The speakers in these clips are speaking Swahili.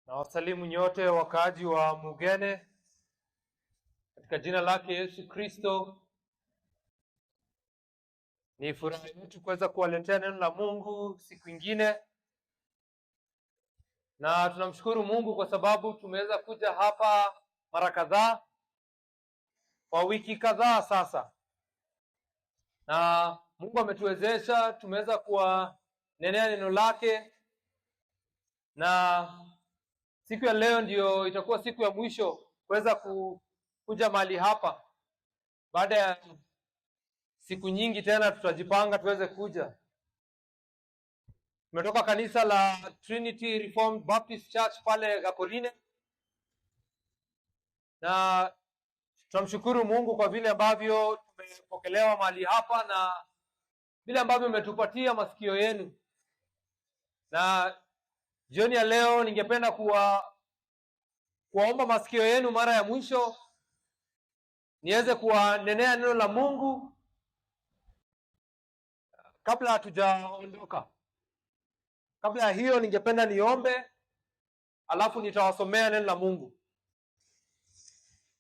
Na wasalimu nyote wakaaji wa Mugene katika jina lake Yesu Kristo. Ni furaha yetu kuweza kuwaletea neno la Mungu siku ingine, na tunamshukuru Mungu kwa sababu tumeweza kuja hapa mara kadhaa kwa wiki kadhaa sasa, na Mungu ametuwezesha tumeweza kuwanenea neno lake, na siku ya leo ndio itakuwa siku ya mwisho kuweza kuja mahali hapa. Baada ya siku nyingi tena tutajipanga tuweze kuja. Tumetoka kanisa la Trinity Reformed Baptist Church pale Gaporine, na tunamshukuru Mungu kwa vile ambavyo tumepokelewa mahali hapa na vile ambavyo umetupatia masikio yenu. Na jioni ya leo ningependa kuwaomba masikio yenu mara ya mwisho niweze kuwanenea neno la Mungu kabla hatujaondoka. Kabla ya hiyo ningependa niombe, alafu nitawasomea neno la Mungu.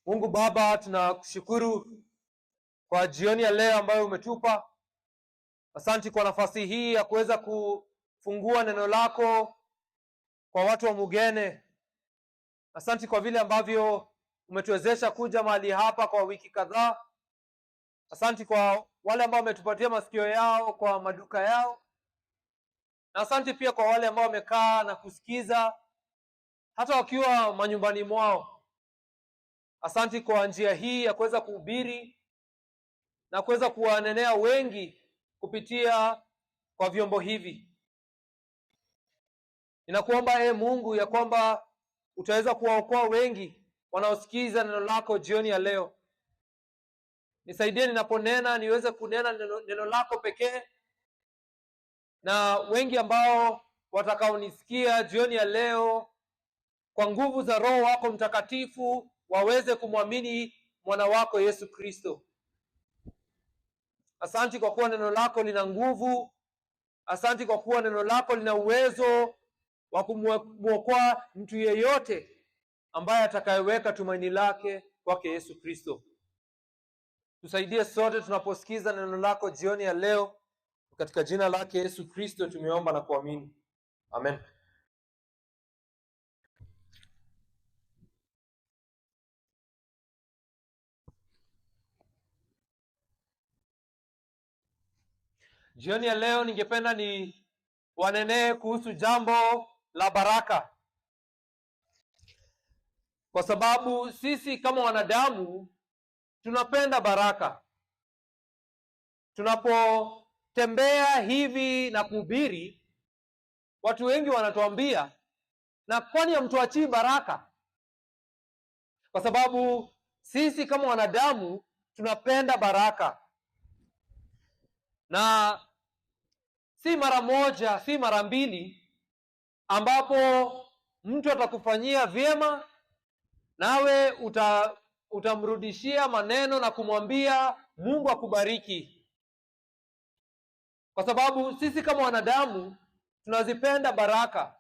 Mungu Baba, tunakushukuru kwa jioni ya leo ambayo umetupa. Asante kwa nafasi hii ya kuweza kufungua neno lako kwa watu wa Mugene. Asante kwa vile ambavyo umetuwezesha kuja mahali hapa kwa wiki kadhaa. Asante kwa wale ambao wametupatia masikio yao kwa maduka yao, na asante pia kwa wale ambao wamekaa na kusikiza hata wakiwa manyumbani mwao. Asante kwa njia hii ya kuweza kuhubiri na kuweza kuwanenea wengi kupitia kwa vyombo hivi. Ninakuomba Mungu ya kwamba utaweza kuwaokoa wengi wanaosikiza neno lako jioni ya leo. Nisaidie ninaponena niweze kunena neno lako pekee, na wengi ambao watakaonisikia jioni ya leo kwa nguvu za Roho wako Mtakatifu waweze kumwamini mwana wako Yesu Kristo. Asante kwa kuwa neno lako lina nguvu. Asante kwa kuwa neno lako lina uwezo wa kumwokoa mtu yeyote ambaye atakayeweka tumaini lake kwake Yesu Kristo. Tusaidie sote tunaposikiza neno lako jioni ya leo. Katika jina lake Yesu Kristo tumeomba na kuamini. Amen. Jioni ya leo ningependa ni wanenee kuhusu jambo la baraka. Kwa sababu sisi kama wanadamu tunapenda baraka. Tunapotembea hivi na kuhubiri, watu wengi wanatuambia, na kwani hamtuachii baraka? Kwa sababu sisi kama wanadamu tunapenda baraka. Na si mara moja, si mara mbili ambapo mtu atakufanyia vyema, nawe utamrudishia maneno na kumwambia Mungu akubariki. Kwa sababu sisi kama wanadamu tunazipenda baraka.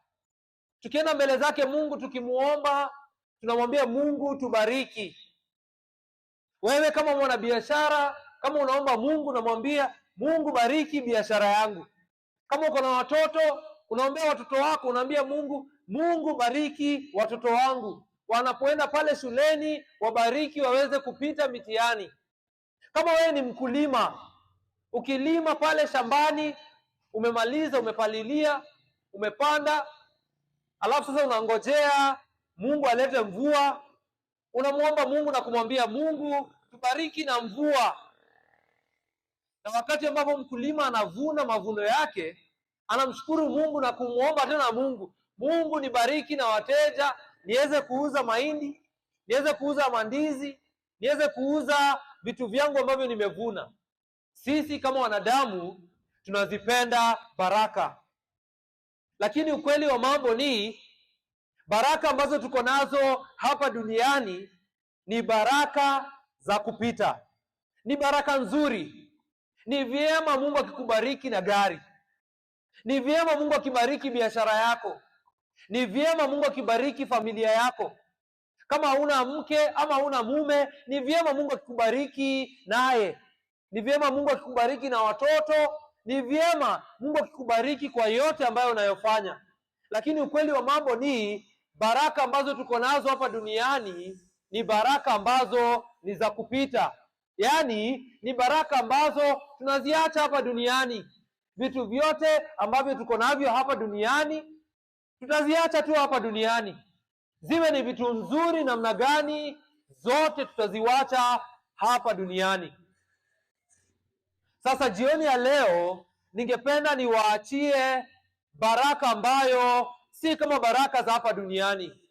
Tukienda mbele zake Mungu tukimuomba, tunamwambia Mungu tubariki. Wewe kama mwanabiashara, kama unaomba Mungu, unamwambia Mungu bariki biashara yangu. Kama uko na watoto, unaombea watoto wako, unaambia Mungu, Mungu bariki watoto wangu. Wanapoenda pale shuleni, wabariki waweze kupita mitihani. Kama wewe ni mkulima, ukilima pale shambani, umemaliza, umepalilia, umepanda, alafu sasa unangojea Mungu alete mvua, unamuomba Mungu na kumwambia Mungu tubariki na mvua. Na wakati ambapo mkulima anavuna mavuno yake, anamshukuru Mungu na kumuomba tena Mungu, Mungu nibariki na wateja, niweze kuuza mahindi, niweze kuuza mandizi, niweze kuuza vitu vyangu ambavyo nimevuna. Sisi kama wanadamu tunazipenda baraka. Lakini ukweli wa mambo ni baraka ambazo tuko nazo hapa duniani ni baraka za kupita. Ni baraka nzuri. Ni vyema Mungu akikubariki na gari. Ni vyema Mungu akibariki biashara yako. Ni vyema Mungu akibariki familia yako. Kama huna mke ama huna mume, ni vyema Mungu akikubariki naye. Ni vyema Mungu akikubariki na watoto. Ni vyema Mungu akikubariki kwa yote ambayo unayofanya. Lakini ukweli wa mambo ni baraka ambazo tuko nazo hapa duniani ni baraka ambazo ni za kupita. Yaani ni baraka ambazo tunaziacha hapa duniani. Vitu vyote ambavyo tuko navyo hapa duniani tutaziacha tu hapa duniani. Ziwe ni vitu nzuri namna gani, zote tutaziwacha hapa duniani. Sasa jioni ya leo ningependa niwaachie baraka ambayo si kama baraka za hapa duniani.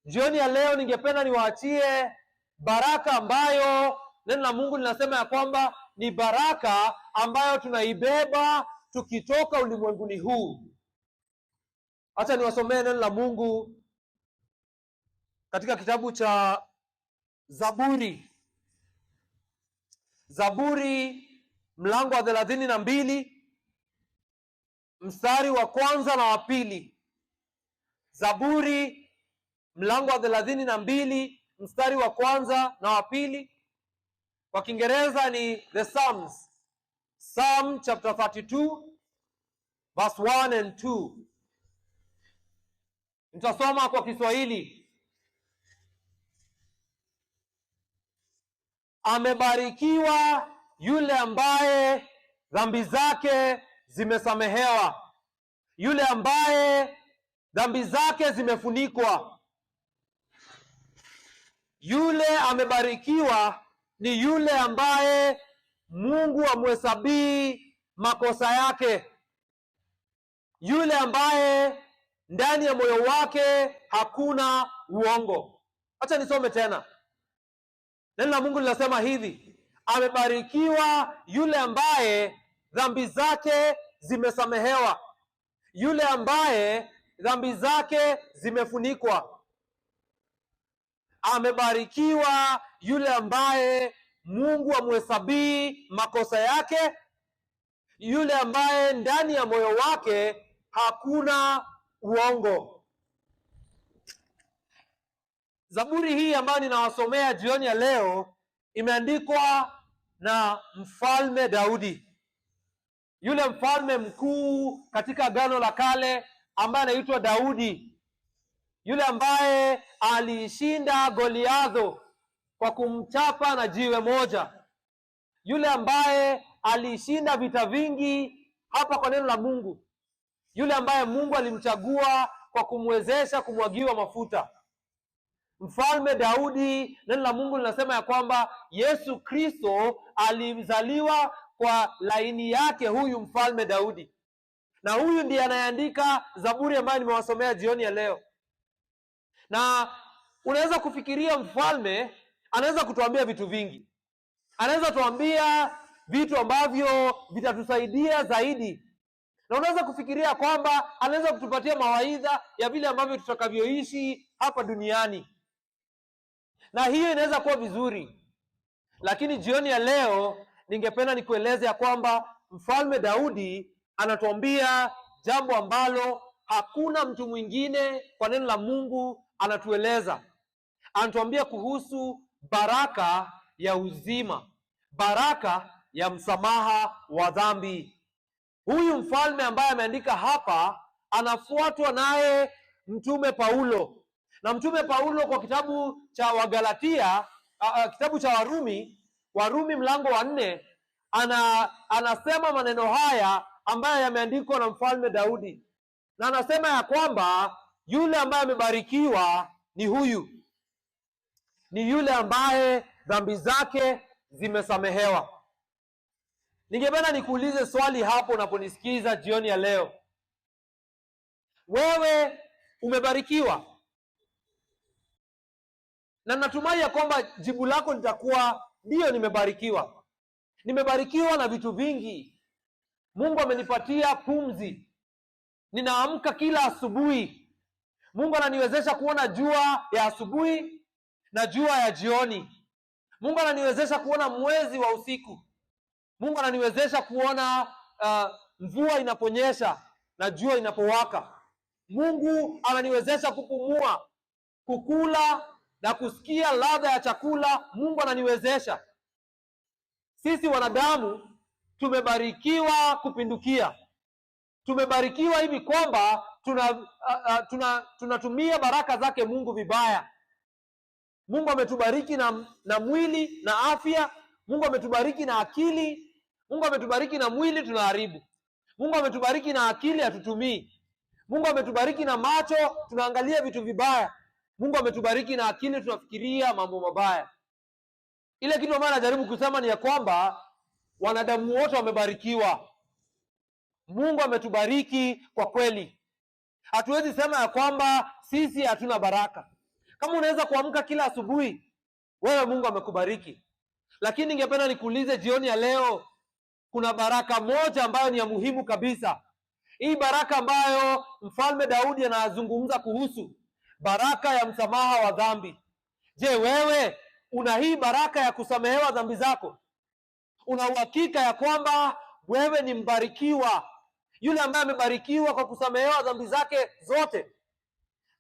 Jioni ya leo ningependa niwaachie baraka ambayo neno la Mungu linasema ya kwamba ni baraka ambayo tunaibeba tukitoka ulimwenguni huu. Acha niwasomee neno la Mungu katika kitabu cha Zaburi mlango wa 32 mstari wa 1 na wa 2. Zaburi mlango wa 32 mstari wa 1 na wa 2. Kwa Kiingereza ni the Psalms. Psalm chapter 32 verse 1 and 2. Nitasoma kwa Kiswahili. Amebarikiwa yule ambaye dhambi zake zimesamehewa, yule ambaye dhambi zake zimefunikwa. Yule amebarikiwa ni yule ambaye Mungu amhesabii makosa yake, yule ambaye ndani ya moyo wake hakuna uongo. Acha nisome tena. Neno la Mungu linasema hivi: amebarikiwa yule ambaye dhambi zake zimesamehewa, yule ambaye dhambi zake zimefunikwa. Amebarikiwa yule ambaye Mungu amhesabii makosa yake, yule ambaye ndani ya moyo wake hakuna uongo. Zaburi hii ambayo ninawasomea jioni ya leo imeandikwa na mfalme Daudi, yule mfalme mkuu katika Agano la Kale ambaye anaitwa Daudi, yule ambaye alishinda Goliathi kwa kumchapa na jiwe moja, yule ambaye alishinda vita vingi hapa kwa neno la Mungu, yule ambaye Mungu alimchagua kwa kumwezesha kumwagiwa mafuta. Mfalme Daudi, neno la Mungu linasema ya kwamba Yesu Kristo alizaliwa kwa laini yake huyu mfalme Daudi. Na huyu ndiye anayeandika Zaburi ambayo nimewasomea jioni ya leo. Na unaweza kufikiria mfalme anaweza kutuambia vitu vingi. Anaweza tuambia vitu ambavyo vitatusaidia zaidi. Na unaweza kufikiria kwamba anaweza kutupatia mawaidha ya vile ambavyo tutakavyoishi hapa duniani. Na hiyo inaweza kuwa vizuri. Lakini jioni ya leo ningependa nikueleze ya kwamba mfalme Daudi anatuambia jambo ambalo hakuna mtu mwingine kwa neno la Mungu anatueleza. Anatuambia kuhusu baraka ya uzima, baraka ya msamaha wa dhambi. Huyu mfalme ambaye ameandika hapa anafuatwa naye mtume Paulo. Na mtume Paulo kwa kitabu cha Wagalatia, kitabu cha Warumi mlango wa 4, anasema maneno haya ambayo yameandikwa na mfalme Daudi. Na anasema ya kwamba yule ambaye amebarikiwa ni huyu, ni yule ambaye dhambi zake zimesamehewa. Ningependa nikuulize swali hapo unaponisikiza jioni ya leo. Wewe umebarikiwa? Na natumai ya kwamba jibu lako litakuwa ndio, nimebarikiwa. Nimebarikiwa na vitu vingi. Mungu amenipatia pumzi. Ninaamka kila asubuhi. Mungu ananiwezesha kuona jua ya asubuhi na jua ya jioni. Mungu ananiwezesha kuona mwezi wa usiku. Mungu ananiwezesha kuona mvua inaponyesha na jua inapowaka. Mungu ananiwezesha kupumua, kukula na kusikia ladha ya chakula. Mungu ananiwezesha. Sisi wanadamu tumebarikiwa kupindukia. Tumebarikiwa hivi kwamba tunatumia baraka zake Mungu vibaya. Mungu ametubariki na mwili na afya. Mungu ametubariki na akili. Mungu ametubariki na mwili, tunaharibu. Mungu ametubariki na akili, hatutumii. Mungu ametubariki na macho, tunaangalia vitu vibaya. Mungu ametubariki na akili, tunafikiria mambo mabaya. Ile kitu ambayo najaribu kusema ni ya kwamba wanadamu wote wamebarikiwa. Mungu ametubariki kwa kweli. Hatuwezi sema ya kwamba sisi hatuna baraka. Kama unaweza kuamka kila asubuhi, wewe Mungu amekubariki. Lakini ningependa nikuulize jioni ya leo, kuna baraka moja ambayo ni ya muhimu kabisa. Hii baraka ambayo Mfalme Daudi anazungumza kuhusu, baraka ya msamaha wa dhambi. Je, wewe una hii baraka ya kusamehewa dhambi zako? Una uhakika ya kwamba wewe ni mbarikiwa, yule ambaye amebarikiwa kwa kusamehewa dhambi zake zote?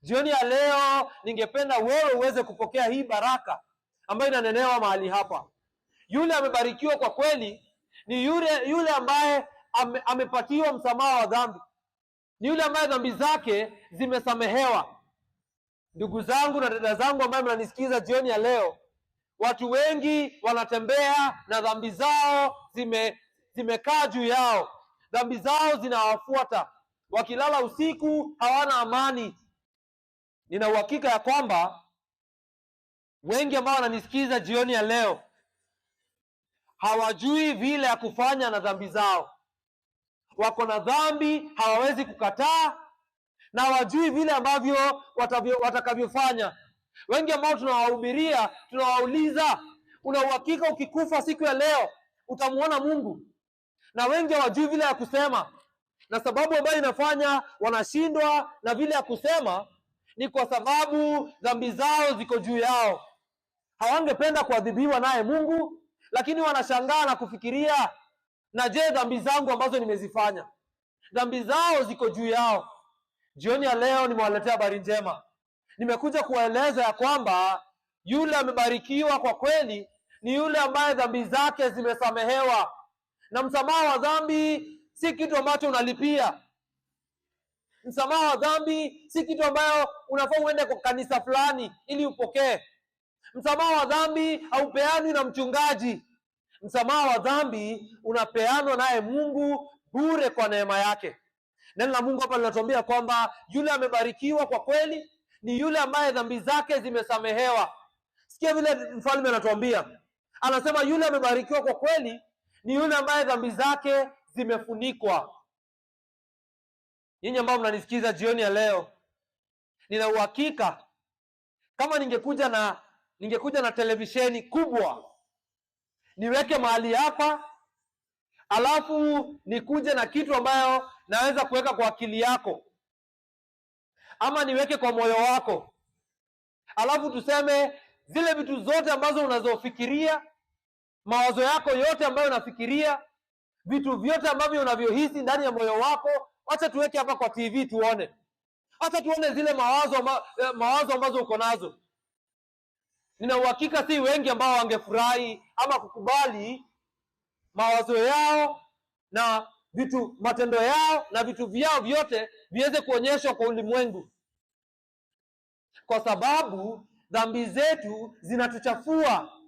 Jioni ya leo ningependa wewe uweze kupokea hii baraka ambayo inanenewa mahali hapa. Yule amebarikiwa kwa kweli ni yule ambaye amepatiwa msamaha wa dhambi. Ni yule ambaye dhambi zake zimesamehewa. Ndugu zangu na dada zangu ambao mnanisikiza jioni ya leo, watu wengi wanatembea na dhambi zao zimekaa juu yao. Dhambi zao zinawafuata. Wakilala usiku hawana amani. Nina uhakika ya kwamba wengi ambao wananisikiza jioni ya leo hawajui vile ya kufanya na dhambi zao. Wako na dhambi, hawawezi kukataa, na hawajui vile ambavyo watakavyofanya. Wengi ambao tunawahubiria, tunawauliza, una uhakika ukikufa siku ya leo utamuona Mungu? Na wengi hawajui vile ya kusema. Na sababu ambayo inafanya wanashindwa na vile ya kusema ni kwa sababu dhambi zao ziko juu yao. Hawangependa kuadhibiwa naye Mungu, lakini wanashangaa na kufikiria, na je, dhambi zangu ambazo nimezifanya? Dhambi zao ziko juu yao. Jioni ya leo nimewaletea habari njema. Nimekuja kuwaeleza ya kwamba yule amebarikiwa kwa kweli ni yule ambaye dhambi zake zimesamehewa. Na msamaha wa dhambi si kitu ambacho unalipia. Msamaha wa dhambi si kitu ambayo unafaa uende kwa kanisa fulani ili upokee. Msamaha wa dhambi haupeanwi na mchungaji. Msamaha wa dhambi unapeanwa naye Mungu bure kwa neema yake. Neno la Mungu hapa linatuambia kwamba yule amebarikiwa kwa kweli ni yule ambaye dhambi zake zimesamehewa. Sikia vile mfalme anatuambia. Anasema yule amebarikiwa kwa kweli ni yule ambaye dhambi zake zimefunikwa. Nyinyi ambao mnanisikiza jioni ya leo, nina uhakika kama ningekuja na televisheni kubwa niweke mahali hapa, alafu nikuje na kitu ambayo naweza kuweka kwa akili yako ama niweke kwa moyo wako, alafu tuseme zile vitu zote ambazo unazofikiria, mawazo yako yote ambayo unafikiria, vitu vyote ambavyo unavyohisi ndani ya moyo wako, acha tuweke hapa kwa TV tuone. Acha tuone zile mawazo ambazo uko nazo. Nina uhakika si wengi ambao wangefurahi ama kukubali mawazo yao na matendo yao na vitu vyao vyote viweze kuonyeshwa kwa ulimwengu. Kwa sababu dhambi zetu zinatuchafua.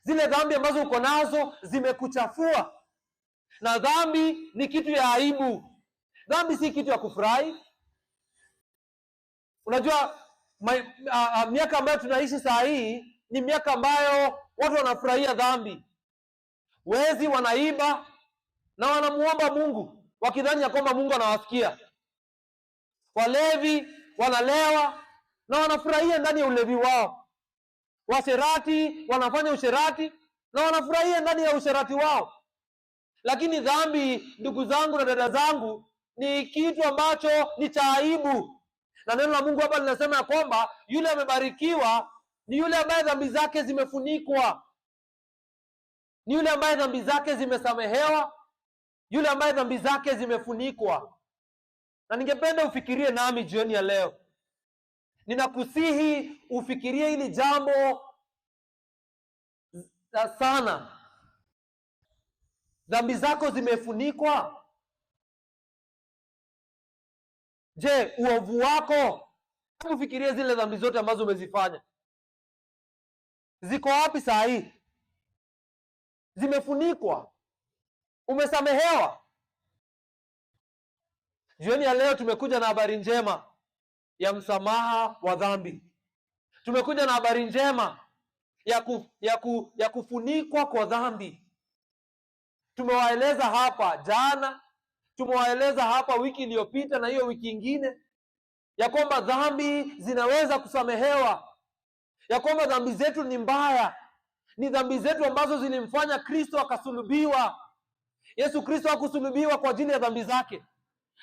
Zile dhambi ambazo uko nazo zimekuchafua. Na dhambi ni kitu ya aibu. Dhambi si kitu ya kufurahi. Unajua miaka ambayo tunaishi saa hii ni miaka ambayo watu wanafurahia dhambi. Wezi wanaiba na wanamuomba Mungu wakidhani ya kwamba Mungu anawasikia. Walevi wanalewa na wanafurahia ndani ya ulevi wao. Washerati wanafanya usherati na wanafurahia ndani ya usherati wao. Lakini dhambi, ndugu zangu na dada zangu, ni kitu ambacho ni cha aibu. Na neno la Mungu hapa linasema ya kwamba yule amebarikiwa ni yule ambaye dhambi zake zimefunikwa. Ni yule ambaye dhambi zake zimesamehewa, yule ambaye dhambi zake zimefunikwa. Na ningependa ufikirie nami jioni ya leo. Ninakusihi ufikirie hili jambo sana. Dhambi zako zimefunikwa? Je, uovu wako, ufikirie zile dhambi zote ambazo umezifanya, ziko wapi saa hii? Zimefunikwa? Umesamehewa? Jioni ya leo tumekuja na habari njema ya msamaha wa dhambi. Tumekuja na habari njema ya kufunikwa kwa dhambi. Tumewaeleza hapa jana, tumewaeleza hapa wiki iliyopita na hiyo wiki ingine, ya kwamba dhambi zinaweza kusamehewa, ya kwamba dhambi zetu ni mbaya, ni dhambi zetu ambazo zilimfanya Kristo akasulubiwa. Yesu Kristo hakusulubiwa kwa ajili ya dhambi zake,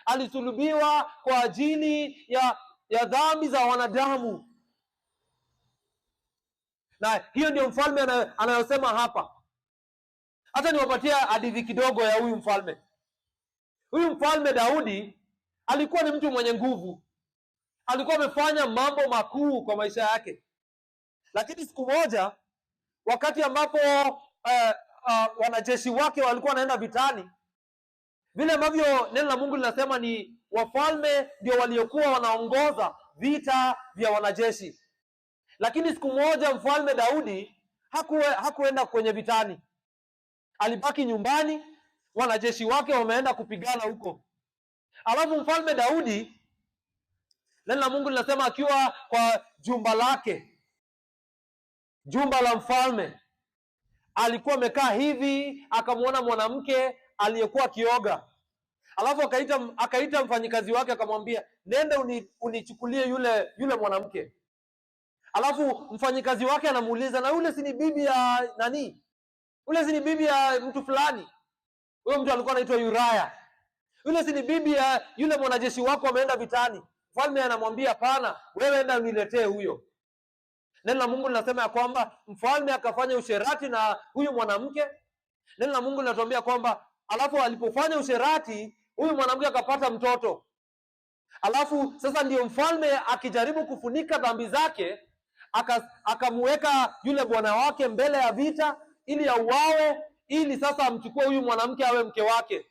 alisulubiwa kwa ajili ya dhambi za wanadamu. Na hiyo ndio mfalme anayosema hapa. Hata niwapatia hadithi kidogo ya huyu mfalme. Huyu mfalme Daudi alikuwa ni mtu mwenye nguvu, alikuwa amefanya mambo makuu kwa maisha yake. Lakini siku moja, wakati ambapo wanajeshi wake walikuwa wanaenda vitani, vile ambavyo neno la Mungu linasema ni wafalme ndio waliokuwa wanaongoza vita vya wanajeshi. Lakini siku moja mfalme Daudi hakuenda kwenye vitani, alibaki nyumbani, wanajeshi wake wameenda kupigana huko. Alafu mfalme Daudi, neno la Mungu linasema akiwa kwa jumba lake, jumba la mfalme, alikuwa amekaa hivi, akamwona mwanamke aliyekuwa akioga. Alafu akaita mfanyikazi wake akamwambia, nenda unichukulie yule mwanamke. Alafu mfanyikazi wake anamuuliza, na yule si ni bibi ya nani? Yule si ni bibi ya mtu fulani? Huyo mtu alikuwa anaitwa Uriah. Yule si ni bibi ya yule mwanajeshi wako ameenda vitani? Mfalme anamwambia, hapana, wewe enda uniletee huyo. Neno la Mungu linasema ya kwamba mfalme akafanya usherati na huyu mwanamke. Neno la Mungu linatuambia kwamba alafu alipofanya usherati, huyu mwanamke akapata mtoto. Alafu sasa ndio mfalme akijaribu kufunika dhambi zake, akamuweka yule bwana wake mbele ya vita ili auawe, ili sasa amchukue huyu mwanamke awe mke wake.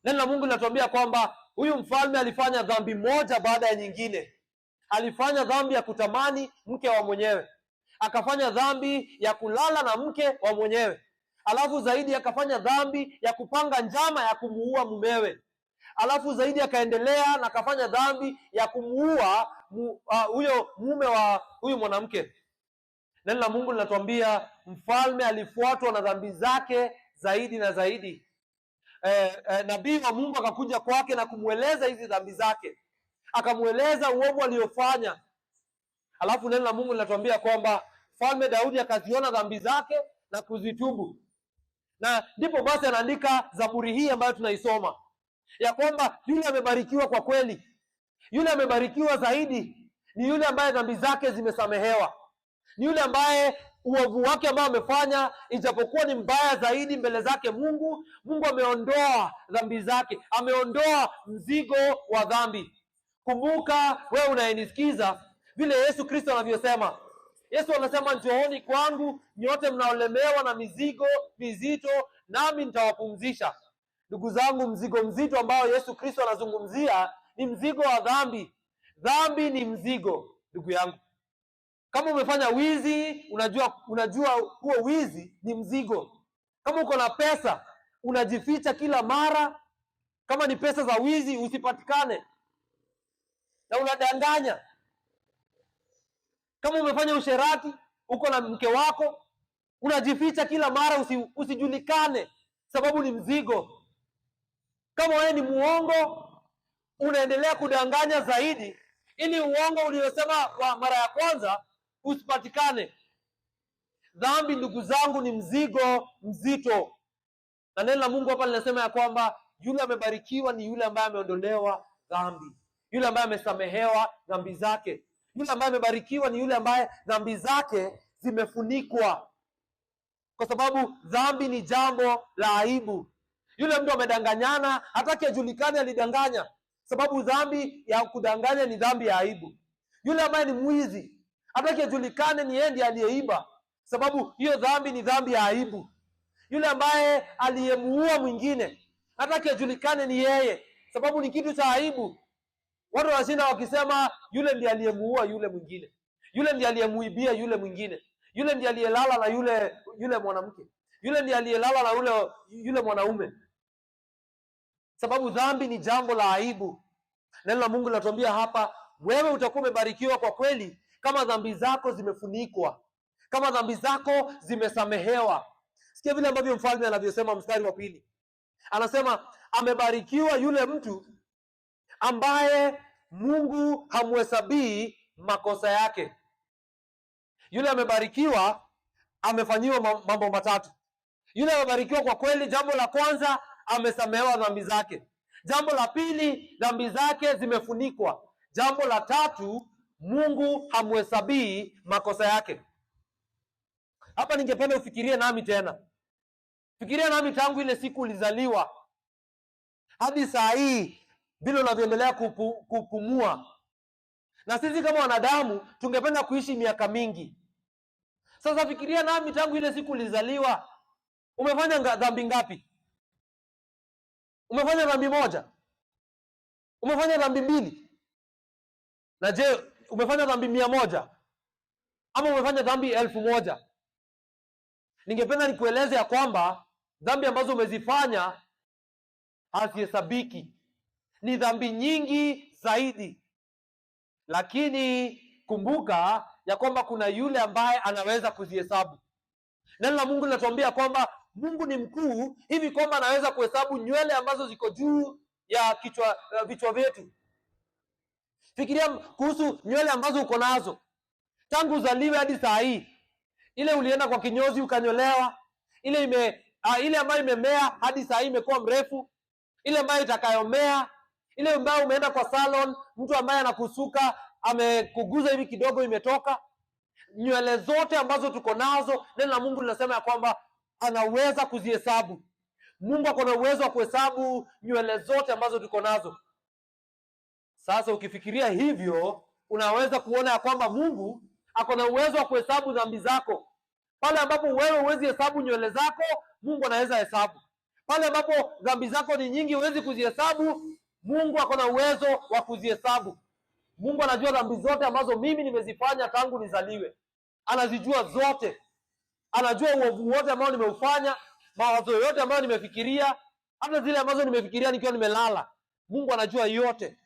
Neno la Mungu linatuambia kwamba huyu mfalme alifanya dhambi moja baada ya nyingine. Alifanya dhambi ya kutamani mke wa mwenyewe, akafanya dhambi ya kulala na mke wa mwenyewe, alafu zaidi akafanya dhambi ya kupanga njama ya kumuua mumewe, alafu zaidi akaendelea na akafanya dhambi ya kumuua huyo mume wa huyu mwanamke. Neno la Mungu linatuambia mfalme alifuatwa na dhambi zake zaidi na zaidi. Nabii wa Mungu akakuja kwake na kumweleza hizi dhambi zake, akamweleza uovu aliyofanya. Alafu neno la Mungu linatuambia kwamba mfalme Daudi akaziona dhambi zake na kuzitubu. Na ndipo basi anaandika Zaburi hii ambayo tunaisoma, ya kwamba yule amebarikiwa kwa kweli, yule amebarikiwa zaidi ni yule ambaye dhambi zake zimesamehewa, ni yule ambaye uovu wake ambao amefanya, ijapokuwa ni mbaya zaidi mbele zake Mungu, Mungu ameondoa dhambi zake, ameondoa mzigo wa dhambi. Kumbuka wewe unayenisikiza, vile Yesu Kristo anavyosema. Yesu anasema, njooni kwangu nyote mnaolemewa na mizigo mizito, nami nitawapumzisha. Ndugu zangu, mzigo mzito ambao Yesu Kristo anazungumzia ni mzigo wa dhambi. Dhambi ni mzigo, ndugu yangu. Kama umefanya wizi, unajua huo wizi ni mzigo. Kama uko na pesa, unajificha kila mara, kama ni pesa za wizi usipatikane, na unadanganya. Kama umefanya usherati, uko na mke wako, unajificha kila mara usijulikane, sababu ni mzigo. Kama wewe ni muongo, unaendelea kudanganya zaidi ili uongo uliosema kwa mara ya kwanza usipatikane. Dhambi, ndugu zangu, ni mzigo mzito. Na neno la Mungu hapa linasema ya kwamba yule amebarikiwa ni yule ambaye ameondolewa dhambi, yule ambaye amesamehewa dhambi zake. Yule ambaye amebarikiwa ni yule ambaye dhambi zake zimefunikwa, kwa sababu dhambi ni jambo la aibu. Yule mtu amedanganyana, hataki ajulikane alidanganya, sababu dhambi ya kudanganya ni dhambi ya aibu. Yule ambaye ni mwizi, hataki ajulikane ni yeye ndiye aliyeiba, sababu hiyo dhambi ni dhambi ya aibu. Yule ambaye aliyemuua mwingine, hataki ajulikane ni yeye, sababu ni kitu cha aibu. Watu wanashinda wakisema yule ndiye aliyemuua yule mwingine, yule ndiye aliyemuibia yule mwingine, yule ndiye aliyelala na yule mwanamke, yule ndiye aliyelala na yule mwanaume, sababu dhambi ni jambo la aibu. Neno la Mungu linatuambia hapa, wewe utakuwa umebarikiwa kwa kweli kama dhambi zako zimefunikwa, kama dhambi zako zimesamehewa. Sikia vile ambavyo mfalme anavyosema mstari wa 2. Anasema amebarikiwa yule mtu ambaye Mungu hamhesabii makosa yake. Yule amebarikiwa amefanyiwa mambo matatu. Yule amebarikiwa kwa kweli, jambo la kwanza, amesamehewa dhambi zake. Jambo la pili, dhambi zake zimefunikwa. Jambo la tatu, Mungu hamhesabii makosa yake. Hapa ningependa ufikirie nami tena. Fikiria nami tangu ile siku ulizaliwa hadi saa hii vile unavyoendelea kupumua. Na sisi kama wanadamu tungependa kuishi miaka mingi. Sasa fikiria nami tangu ile siku ulizaliwa, umefanya dhambi ngapi? Umefanya dhambi moja? Umefanya dhambi mbili? Na je, umefanya dhambi 100? Ama umefanya dhambi 1000? Ningependa nikueleze ya kwamba dhambi ambazo umezifanya hazihesabiki. Ni dhambi nyingi zaidi. Lakini kumbuka ya kwamba kuna yule ambaye anaweza kuzihesabu. Neno la Mungu linatuambia kwamba Mungu ni mkuu hivi kwamba anaweza kuhesabu nywele ambazo ziko juu ya vichwa vyetu. Fikiria kuhusu nywele ambazo uko nazo tangu uzaliwe hadi saa hii. Ile ulienda kwa kinyozi ukanyolewa, ile ambayo imemea hadi saa hii imekuwa mrefu, ile ambayo itakayomea, ile ambayo umeenda kwa salon, mtu ambaye anakusuka amekuguza hivi kidogo imetoka. Nywele zote ambazo tuko nazo, neno la Mungu linasema ya kwamba anaweza kuzihesabu. Mungu ako na uwezo wa kuhesabu nywele zote ambazo tuko nazo. Sasa ukifikiria hivyo, unaweza kuona ya kwamba Mungu ako na uwezo wa kuhesabu dhambi zako. Pale ambapo wewe huwezi hesabu nywele zako, Mungu anaweza hesabu. Pale ambapo dhambi zako ni nyingi huwezi kuzihesabu, Mungu ako na uwezo wa kuzihesabu. Mungu anajua dhambi zote ambazo mimi nimezifanya tangu nizaliwe. Anazijua zote. Anajua uovu wote ambao nimeufanya, mawazo yote ambayo nimefikiria, hata zile ambazo nimefikiria nikiwa nimelala. Mungu anajua yote.